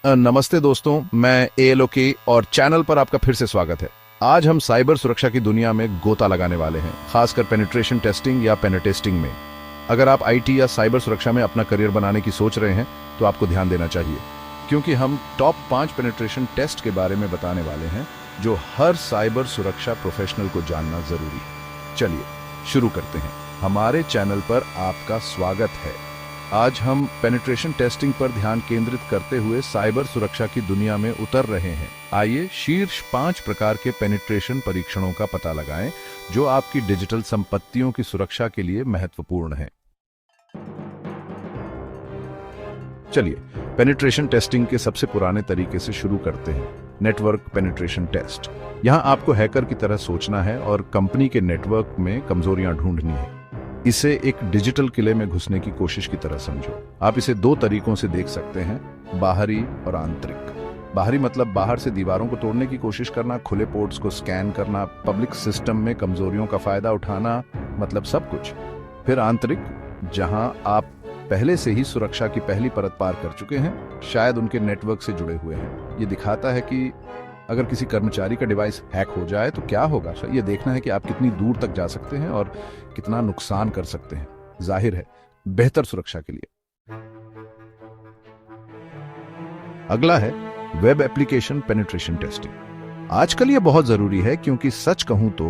नमस्ते दोस्तों, मैं एएलओके और चैनल पर आपका फिर से स्वागत है। आज हम साइबर सुरक्षा की दुनिया में गोता लगाने वाले हैं, खासकर पेनिट्रेशन टेस्टिंग या पेनिटेस्टिंग में। अगर आप आईटी या साइबर सुरक्षा में अपना करियर बनाने की सोच रहे हैं तो आपको ध्यान देना चाहिए, क्योंकि हम टॉप 5 पेनिट्रेशन टेस्ट के बारे में बताने वाले हैं जो हर साइबर सुरक्षा प्रोफेशनल को जानना जरूरी है। चलिए शुरू करते हैं। हमारे चैनल पर आपका स्वागत है। आज हम पेनिट्रेशन टेस्टिंग पर ध्यान केंद्रित करते हुए साइबर सुरक्षा की दुनिया में उतर रहे हैं। आइए शीर्ष 5 प्रकार के पेनिट्रेशन परीक्षणों का पता लगाएं जो आपकी डिजिटल संपत्तियों की सुरक्षा के लिए महत्वपूर्ण हैं। चलिए पेनिट्रेशन टेस्टिंग के सबसे पुराने तरीके से शुरू करते हैं। Network penetration test. यहां आपको हैकर की तरह सोचना है और कंपनी के नेटवर्क में कमजोरियां ढूंढनी है। इसे एक डिजिटल किले में घुसने की कोशिश की तरह समझो। आप इसे 2 तरीकों से देख सकते हैं, बाहरी और आंतरिक। बाहरी मतलब बाहर से दीवारों को तोड़ने की कोशिश करना, खुले पोर्ट्स को स्कैन करना, पब्लिक सिस्टम में कमजोरियों का फायदा उठाना, मतलब सब कुछ। फिर आंतरिक, जहां आप पहले से ही सुरक्षा की पहली परत पार कर चुके हैं, शायद उनके नेटवर्क से जुड़े हुए हैं। ये दिखाता है कि अगर किसी कर्मचारी का डिवाइस हैक हो जाए तो क्या होगा। ये देखना है कि आप कितनी दूर तक जा सकते हैं और कितना नुकसान कर सकते हैं, जाहिर है बेहतर सुरक्षा के लिए। अगला है वेब एप्लीकेशन पेनिट्रेशन टेस्टिंग। आजकल यह बहुत जरूरी है, क्योंकि सच कहूं तो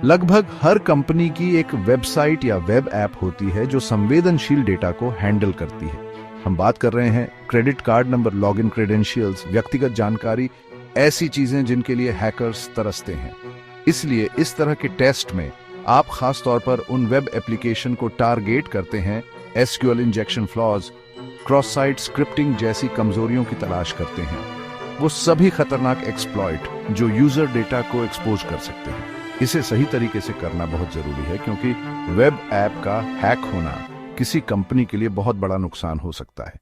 लगभग हर कंपनी की एक वेबसाइट या वेब ऐप होती है जो संवेदनशील डेटा को हैंडल करती है। हम बात कर रहे हैं credit card number, login credentials, व्यक्तिगत जानकारी, ऐसी चीजें जिनके लिए हैकर्स तरसते हैं। इसलिए इस तरह के टेस्ट में आप खास तौर पर उन वेब एप्लीकेशन को टारगेट करते हैं, SQL injection flaws, cross site scripting जैसी कमजोरियों की तलाश करते हैं। वो सभी खतरनाक एक्सप्लॉइट जो यूजर डेटा को एक्सपोज कर सकते हैं। इसे सही तरीके से करना बहुत जरूरी है, क्योंकि वेब ऐप का हैक होना किसी कंपनी के लिए बहुत बड़ा नुकसान हो सकता है।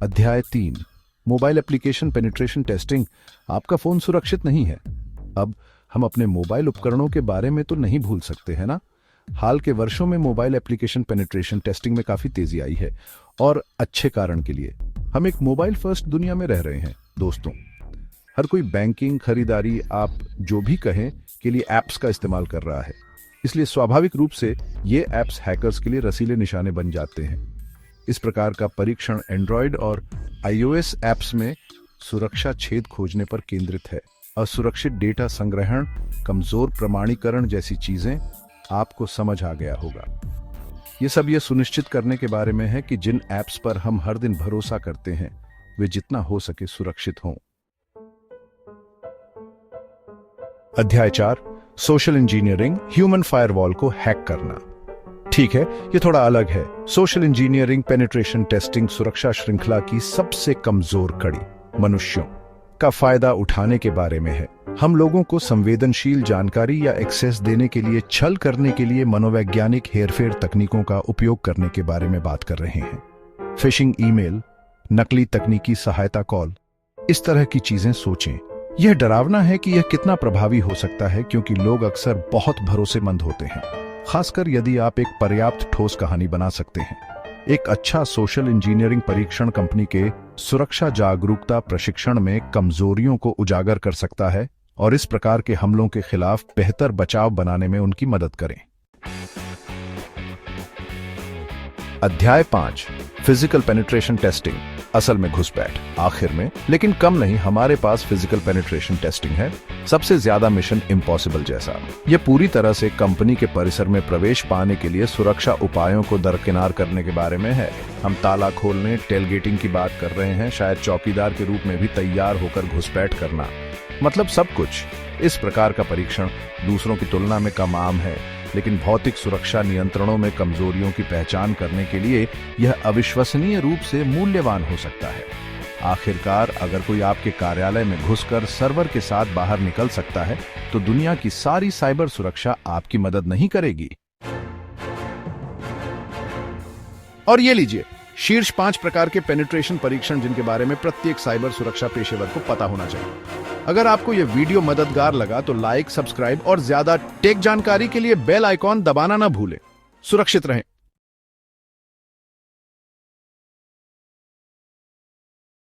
अध्याय 3, मोबाइल एप्लीकेशन पेनिट्रेशन टेस्टिंग। आपका फोन सुरक्षित नहीं है। अब हम अपने मोबाइल उपकरणों के बारे में तो नहीं भूल सकते हैं ना। हाल के वर्षों में मोबाइल एप्लीकेशन पेनिट्रेशन टेस्टिंग में काफी तेजी आई है, और अच्छे कारण के लिए। हम एक मोबाइल फर्स्ट दुनिया में रह रहे हैं दोस्तों। हर कोई बैंकिंग, खरीदारी, आप जो भी कहें, के लिए एप्स का इस्तेमाल कर रहा है। इसलिए स्वाभाविक रूप से ये एप्स हैकर्स के लिए रसीले निशाने बन जाते हैं। इस प्रकार का परीक्षण एंड्रॉयड और आईओएस ऐप्स में सुरक्षा छेद खोजने पर केंद्रित है। असुरक्षित डेटा संग्रहण, कमजोर प्रमाणीकरण जैसी चीजें आपको समझ आ गया होगा। ये सब ये सुनिश्चित करने के बारे में है कि जिन ऐप्स पर हम हर दिन भरोसा करते हैं वे जितना हो सके सुरक्षित हों। अध्याय 4, सोशल इंजीनियरिंग, ह्यूमन फायरवॉल को हैक करना। ठीक है, ये थोड़ा अलग है। सोशल इंजीनियरिंग पेनिट्रेशन टेस्टिंग सुरक्षा श्रृंखला की सबसे कमजोर कड़ी, मनुष्यों का फायदा उठाने के बारे में है। हम लोगों को संवेदनशील जानकारी या एक्सेस देने के लिए छल करने के लिए मनोवैज्ञानिक हेरफेर तकनीकों का उपयोग करने के बारे में बात कर रहे हैं। फिशिंग ईमेल, नकली तकनीकी सहायता कॉल, इस तरह की चीजें सोचें। यह डरावना है कि यह कितना प्रभावी हो सकता है, क्योंकि लोग अक्सर बहुत भरोसेमंद होते हैं, खासकर यदि आप एक पर्याप्त ठोस कहानी बना सकते हैं। एक अच्छा सोशल इंजीनियरिंग परीक्षण कंपनी के सुरक्षा जागरूकता प्रशिक्षण में कमजोरियों को उजागर कर सकता है और इस प्रकार के हमलों के खिलाफ बेहतर बचाव बनाने में उनकी मदद करें। अध्याय 5, फिजिकल पेनिट्रेशन टेस्टिंग, असल में घुसपैठ। आखिर में, लेकिन कम नहीं, हमारे पास फिजिकल पेनिट्रेशन टेस्टिंग है, सबसे ज्यादा मिशन इम्पॉसिबल जैसा। यह पूरी तरह से कंपनी के परिसर में प्रवेश पाने के लिए सुरक्षा उपायों को दरकिनार करने के बारे में है। हम ताला खोलने, टेलगेटिंग की बात कर रहे हैं, शायद चौकीदार के रूप में भी तैयार होकर घुसपैठ करना, मतलब सब कुछ। इस प्रकार का परीक्षण दूसरों की तुलना में कम आम है, लेकिन भौतिक सुरक्षा नियंत्रणों में कमजोरियों की पहचान करने के लिए यह अविश्वसनीय रूप से मूल्यवान हो सकता है। आखिरकार, अगर कोई आपके कार्यालय में घुसकर सर्वर के साथ बाहर निकल सकता है, तो दुनिया की सारी साइबर सुरक्षा आपकी मदद नहीं करेगी। और ये लीजिए शीर्ष 5 प्रकार के पेनिट्रेशन परीक्षण जिनके बारे में प्रत्येक साइबर सुरक्षा पेशेवर को पता होना चाहिए। अगर आपको यह वीडियो मददगार लगा तो लाइक, सब्सक्राइब और ज्यादा टेक जानकारी के लिए बेल आइकॉन दबाना ना भूलें। सुरक्षित रहें।